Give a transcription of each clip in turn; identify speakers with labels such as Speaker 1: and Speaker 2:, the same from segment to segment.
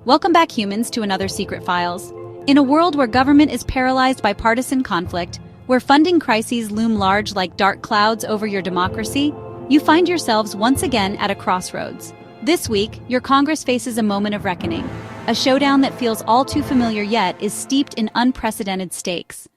Speaker 1: Welcome back, humans, to another Secret Files. In a world where government is paralyzed by partisan conflict, where funding crises loom large like dark clouds over your democracy, you find yourselves once again at a crossroads. This week, your Congress faces a moment of reckoning. A showdown that feels all too familiar yet is steeped in unprecedented stakes.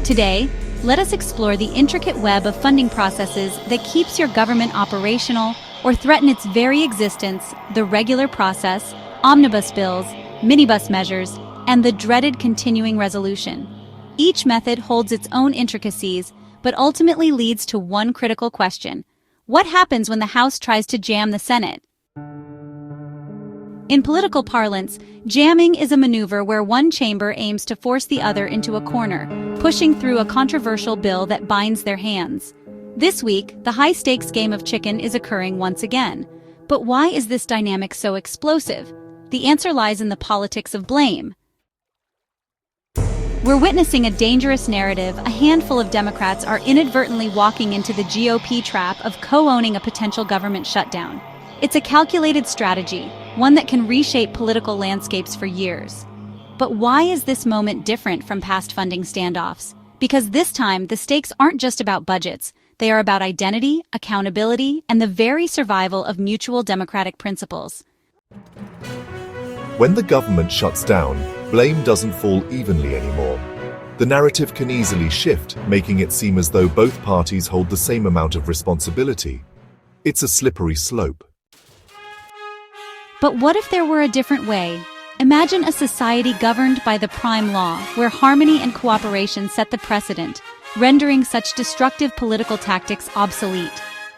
Speaker 1: Today, let us explore the intricate web of funding processes that keeps your government operational or threaten its very existence, the regular process, omnibus bills, minibus measures, and the dreaded continuing resolution. Each method holds its own intricacies, but ultimately leads to one critical question. What happens when the House tries to jam the Senate? In political parlance, jamming is a maneuver where one chamber aims to force the other into a corner, pushing through a controversial bill that binds their hands. This week, the high-stakes game of chicken is occurring once again. But why is this dynamic so explosive? The answer lies in the politics of blame. We're witnessing a dangerous narrative. A handful of Democrats are inadvertently walking into the GOP trap of co-owning a potential government shutdown. It's a calculated strategy, one that can reshape political landscapes for years. But why is this moment different from past funding standoffs? Because this time, the stakes aren't just about budgets. They are about identity, accountability, and the very survival of mutual democratic principles.
Speaker 2: When the government shuts down, blame doesn't fall evenly anymore. The narrative can easily shift, making it seem as though both parties hold the same amount of responsibility. It's a slippery slope.
Speaker 1: But what if there were a different way? Imagine a society governed by the prime law, where harmony and cooperation set the precedent, rendering such destructive political tactics obsolete.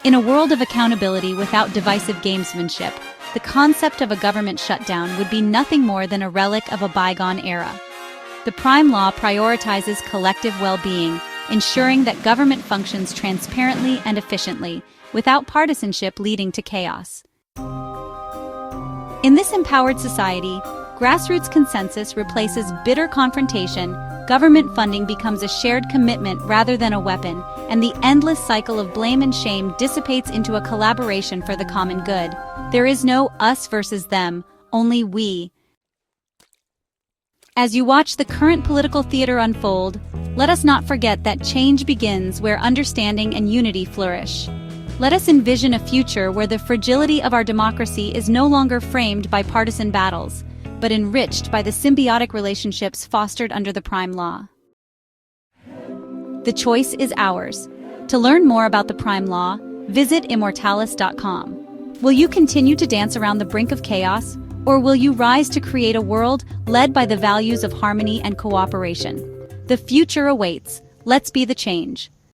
Speaker 1: In a world of accountability without divisive gamesmanship, the concept of a government shutdown would be nothing more than a relic of a bygone era. The prime law prioritizes collective well-being, ensuring that government functions transparently and efficiently, without partisanship leading to chaos. In this empowered society, grassroots consensus replaces bitter confrontation, government funding becomes a shared commitment rather than a weapon, and the endless cycle of blame and shame dissipates into a collaboration for the common good. There is no us versus them, only we. As you watch the current political theater unfold, let us not forget that change begins where understanding and unity flourish. Let us envision a future where the fragility of our democracy is no longer framed by partisan battles, but enriched by the symbiotic relationships fostered under the prime law. The choice is ours. To learn more about the prime law, visit immortalis.com. Will you continue to dance around the brink of chaos, or will you rise to create a world led by the values of harmony and cooperation? The future awaits. Let's be the change.